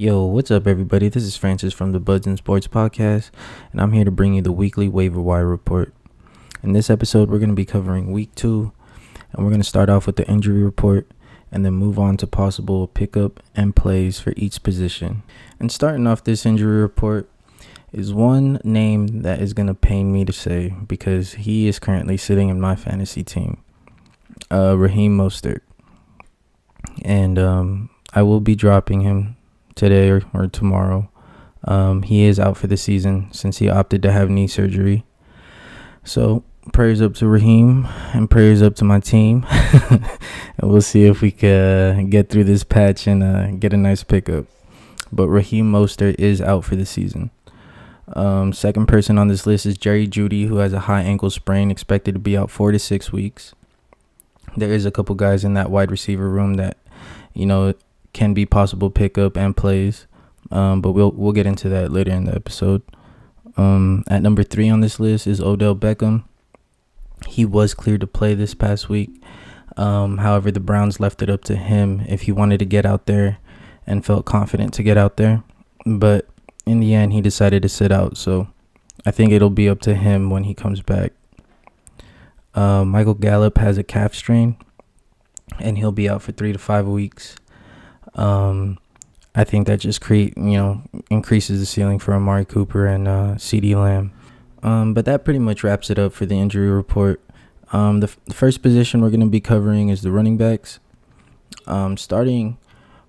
Yo, what's up, everybody? This is Francis from the Buds and Sports Podcast, and I'm here to bring you the weekly waiver wire report. In this episode, we're going to be covering week 2, and we're going to start off with the injury report and then move on to possible pickup and plays for each position. And starting off this injury report is one name that is going to pain me to say because he is currently sitting in my fantasy team, Raheem Mostert. And I will be dropping him today or tomorrow. He is out for the season since he opted to have knee surgery. So prayers up to Raheem and prayers up to my team. And we'll see if we can get through this patch and get a nice pickup. But Raheem Mostert is out for the season. Second person on this list is Jerry Jeudy, who has a high ankle sprain, expected to be out 4 to 6 weeks. There is a couple guys in that wide receiver room that, can be possible pickup and plays. But we'll get into that later in the episode. At number 3 on this list is Odell Beckham. He was cleared to play this past week. However, the Browns left it up to him if he wanted to get out there and felt confident to get out there. But in the end, he decided to sit out. So I think it'll be up to him when he comes back. Michael Gallup has a calf strain, and he'll be out for 3 to 5 weeks. I think that just increases the ceiling for Amari Cooper and CeeDee Lamb. But that pretty much wraps it up for the injury report. The first position we're going to be covering is the running backs. Starting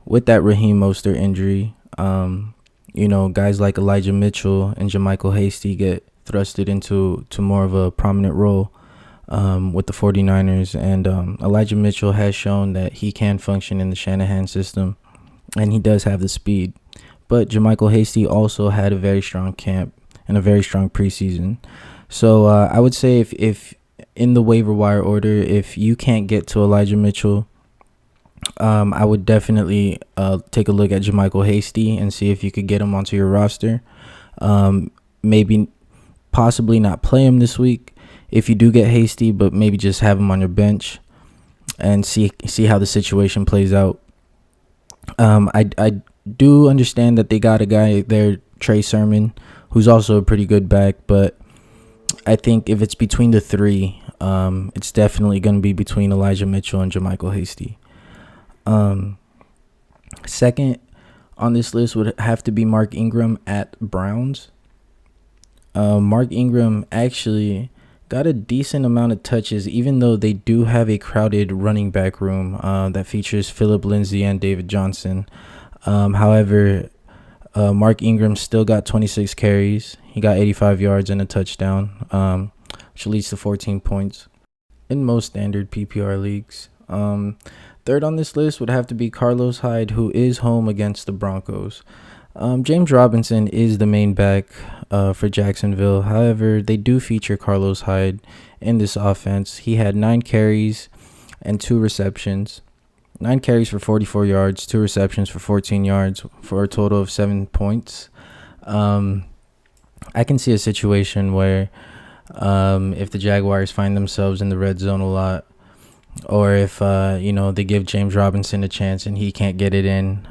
with that Raheem Mostert injury, guys like Elijah Mitchell and Jermichael Hasty get thrusted into more of a prominent role with the 49ers. And Elijah Mitchell has shown that he can function in the Shanahan system, and he does have the speed. But Jermichael Hasty also had a very strong camp and a very strong preseason. So I would say if in the waiver wire order, if you can't get to Elijah Mitchell, I would definitely take a look at Jermichael Hasty and see if you could get him onto your roster. Possibly not play him this week if you do get Hasty, but maybe just have him on your bench and see how the situation plays out. I do understand that they got a guy there, Trey Sermon, who's also a pretty good back, but I think if it's between the three, it's definitely going to be between Elijah Mitchell and Jermichael Hasty. Second on this list would have to be Mark Ingram at Browns. Mark Ingram actually got a decent amount of touches, even though they do have a crowded running back room that features Phillip Lindsay and David Johnson. However, Mark Ingram still got 26 carries. He got 85 yards and a touchdown, which leads to 14 points in most standard PPR leagues. Third on this list would have to be Carlos Hyde, who is home against the Broncos. James Robinson is the main back for Jacksonville. However, they do feature Carlos Hyde in this offense. He had 9 carries and 2 receptions. 9 carries for 44 yards, 2 receptions for 14 yards, for a total of 7 points. I can see a situation where if the Jaguars find themselves in the red zone a lot, or if they give James Robinson a chance and he can't get it in,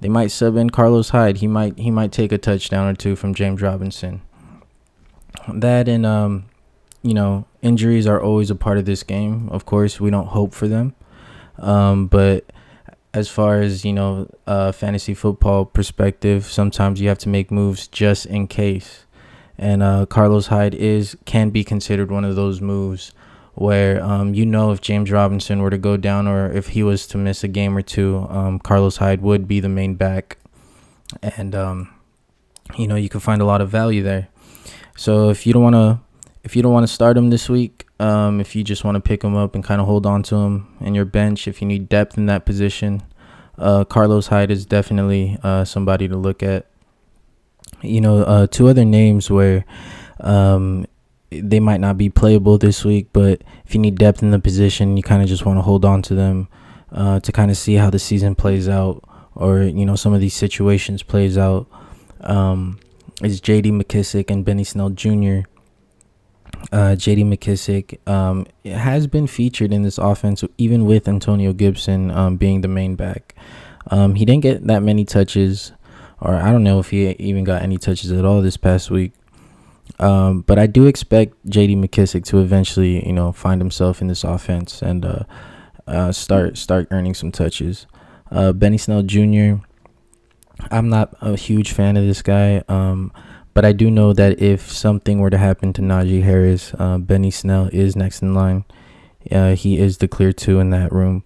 they might sub in Carlos Hyde. He might take a touchdown or 2 from James Robinson. That and injuries are always a part of this game. Of course, we don't hope for them, but as far as fantasy football perspective, sometimes you have to make moves just in case. And Carlos Hyde can be considered one of those moves where if James Robinson were to go down or if he was to miss a game or 2, Carlos Hyde would be the main back, and you can find a lot of value there. So if you don't want to start him this week, if you just want to pick him up and kind of hold on to him in your bench, if you need depth in that position, Carlos Hyde is definitely somebody to look at. 2 other names where they might not be playable this week, but if you need depth in the position, you kind of just want to hold on to them to kind of see how the season plays out, or some of these situations plays out. Is J.D. Mckissick and Benny Snell Jr. J.D. Mckissick has been featured in this offense, even with Antonio Gibson being the main back. He didn't get that many touches, or I don't know if he even got any touches at all this past week. But I do expect J.D. Mckissick to eventually, find himself in this offense and start earning some touches. Benny Snell Jr., I'm not a huge fan of this guy, but I do know that if something were to happen to Najee Harris, Benny Snell is next in line. He is the clear 2 in that room.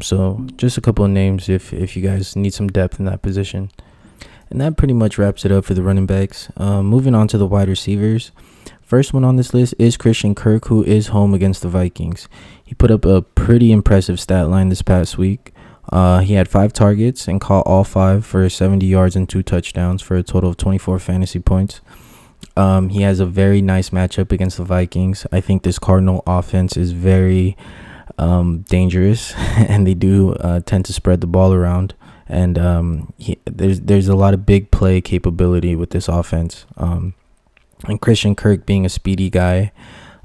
So just a couple of names if you guys need some depth in that position. And that pretty much wraps it up for the running backs. Moving on to the wide receivers. First one on this list is Christian Kirk, who is home against the Vikings. He put up a pretty impressive stat line this past week. He had 5 targets and caught all 5 for 70 yards and 2 touchdowns for a total of 24 fantasy points. He has a very nice matchup against the Vikings. I think this Cardinal offense is very dangerous, and they do tend to spread the ball around. And there's a lot of big play capability with this offense. And Christian Kirk being a speedy guy,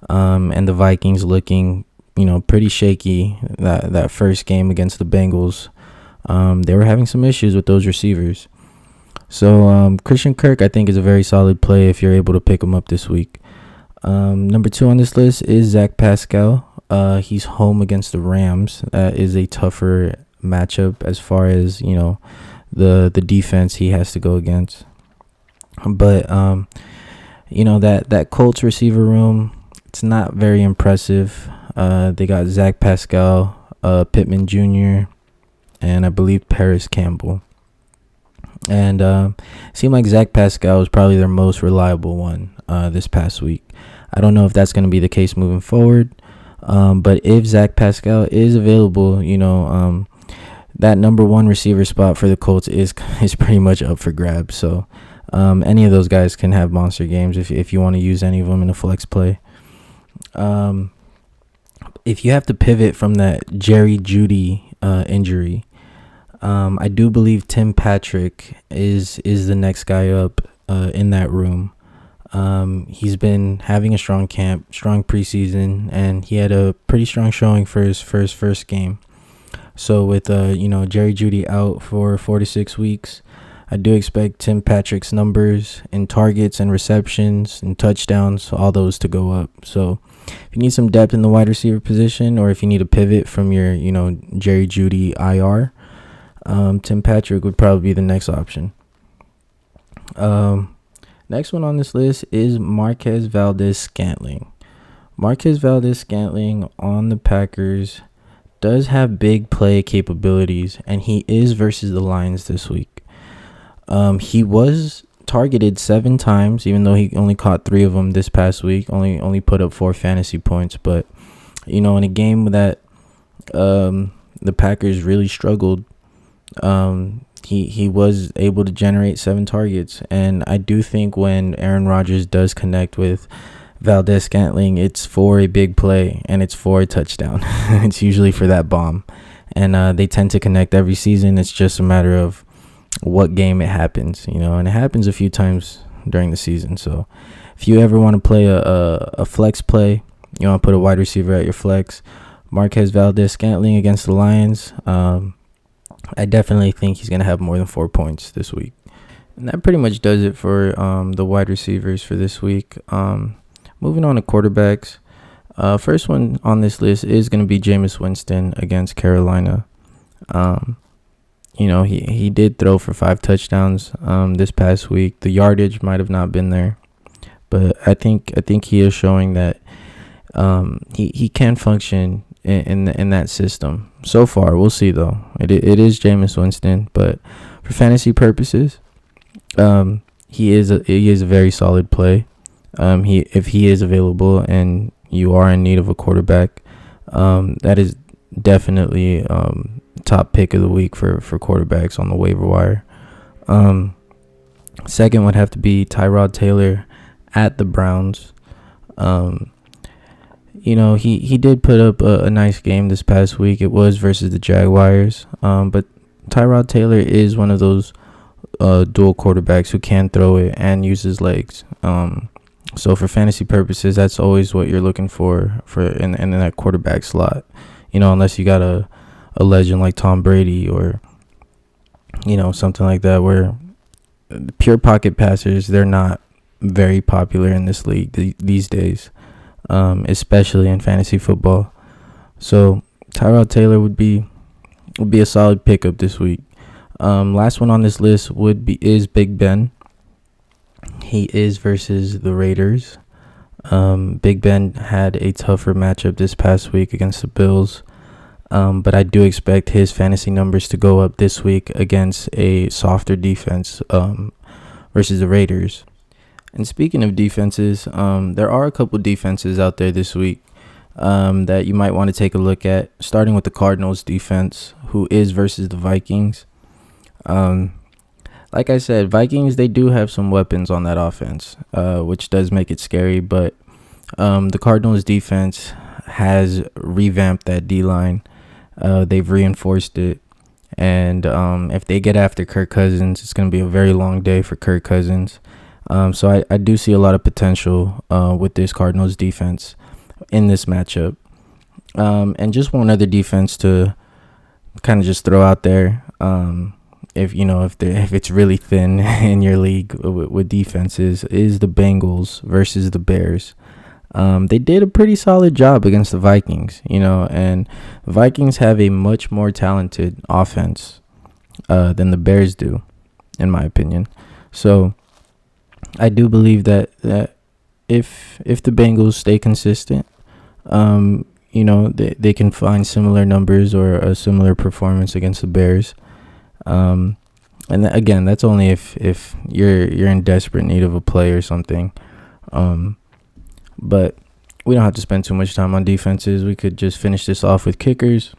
and the Vikings looking pretty shaky that first game against the Bengals. They were having some issues with those receivers. So Christian Kirk, I think, is a very solid play if you're able to pick him up this week. Number 2 on this list is Zach Pascal. He's home against the Rams. That is a tougher matchup as far as the defense he has to go against. But that Colts receiver room, it's not very impressive. They got Zach Pascal, Pittman Jr., and I believe Paris Campbell. And it seemed like Zach Pascal was probably their most reliable one this past week. I don't know if that's going to be the case moving forward. But if Zach Pascal is available, that number 1 receiver spot for the Colts is pretty much up for grabs. So any of those guys can have monster games if you want to use any of them in a flex play. If you have to pivot from that Jerry Jeudy injury, I do believe Tim Patrick is the next guy up in that room. He's been having a strong camp, strong preseason, and he had a pretty strong showing for his first game. So with Jerry Jeudy out for 4 to 6 weeks, I do expect Tim Patrick's numbers in targets and receptions and touchdowns, all those to go up. So if you need some depth in the wide receiver position, or if you need a pivot from your Jerry Jeudy IR, Tim Patrick would probably be the next option. Next one on this list is Marquez Valdes-Scantling. Marquez Valdes-Scantling on the Packers does have big play capabilities, and he is versus the Lions this week. He was targeted 7 times, even though he only caught 3 of them this past week. Only put up 4 fantasy points, but in a game that the Packers really struggled, he was able to generate 7 targets. And I do think when Aaron Rodgers does connect with Valdes-Scantling, it's for a big play and it's for a touchdown. It's usually for that bomb, and they tend to connect every season. It's just a matter of what game it happens, and it happens a few times during the season. So if you ever want to play a flex play, you want to put a wide receiver at your flex, Marquez Valdes-Scantling against the Lions, I definitely think he's going to have more than 4 points this week. And that pretty much does it for the wide receivers for this week. Moving on to quarterbacks. First one on this list is going to be Jameis Winston against Carolina. He did throw for 5 touchdowns this past week. The yardage might have not been there, but I think he is showing that he can function in that system. So far, we'll see though. It is Jameis Winston, but for fantasy purposes, he is a very solid play. If he is available and you are in need of a quarterback, that is definitely top pick of the week for quarterbacks on the waiver wire. Second would have to be Tyrod Taylor at the Browns. He did put up a nice game this past week. It was versus the Jaguars. But Tyrod Taylor is one of those dual quarterbacks who can throw it and use his legs. So for fantasy purposes, that's always what you're looking for in that quarterback slot. Unless you got a legend like Tom Brady or something like that, where pure pocket passers, they're not very popular in this league these days, especially in fantasy football. So Tyrod Taylor would be a solid pickup this week. Last one on this list is Big Ben. He is versus the Raiders. Big Ben had a tougher matchup this past week against the Bills. But I do expect his fantasy numbers to go up this week against a softer defense versus the Raiders. And speaking of defenses, there are a couple defenses out there this week that you might want to take a look at, starting with the Cardinals defense, who is versus the Vikings. Like I said, Vikings, they do have some weapons on that offense, which does make it scary. But the Cardinals defense has revamped that D-line. They've reinforced it. And if they get after Kirk Cousins, it's going to be a very long day for Kirk Cousins. So I do see a lot of potential with this Cardinals defense in this matchup. And just one other defense to kind of just throw out there. If it's really thin in your league with defenses, is the Bengals versus the Bears. They did a pretty solid job against the Vikings, and the Vikings have a much more talented offense than the Bears do, in my opinion. So I do believe that if the Bengals stay consistent, they can find similar numbers or a similar performance against the Bears. And again, that's only if you're in desperate need of a play or something. But we don't have to spend too much time on defenses. We could just finish this off with kickers.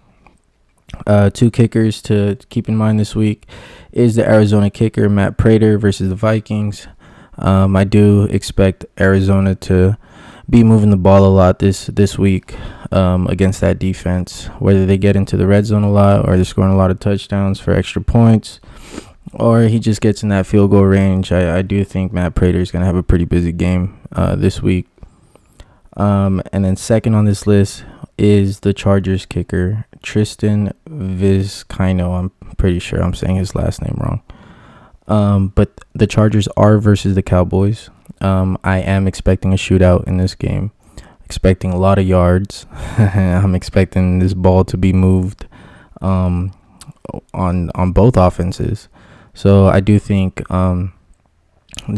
Two kickers to keep in mind this week is the Arizona kicker, Matt Prater, versus the Vikings. I do expect Arizona to be moving the ball a lot this week against that defense, whether they get into the red zone a lot or they're scoring a lot of touchdowns for extra points, or he just gets in that field goal range. I do think Matt Prater is going to have a pretty busy game this week. And then second on this list is the Chargers kicker, Tristan Vizcaino. I'm pretty sure I'm saying his last name wrong. But the Chargers are versus the Cowboys. I am expecting a shootout in this game, expecting a lot of yards. I'm expecting this ball to be moved on both offenses. So I do think the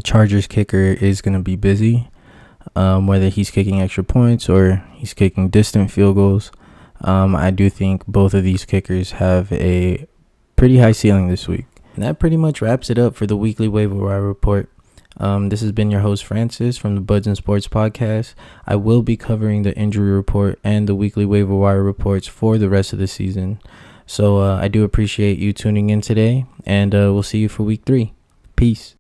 Chargers kicker is going to be busy. Whether he's kicking extra points or he's kicking distant field goals. I do think both of these kickers have a pretty high ceiling this week. And that pretty much wraps it up for the weekly waiver wire report. This has been your host, Francis, from the Buds and Sports podcast. I will be covering the injury report and the weekly waiver wire reports for the rest of the season. So I do appreciate you tuning in today, and we'll see you for week 3. Peace.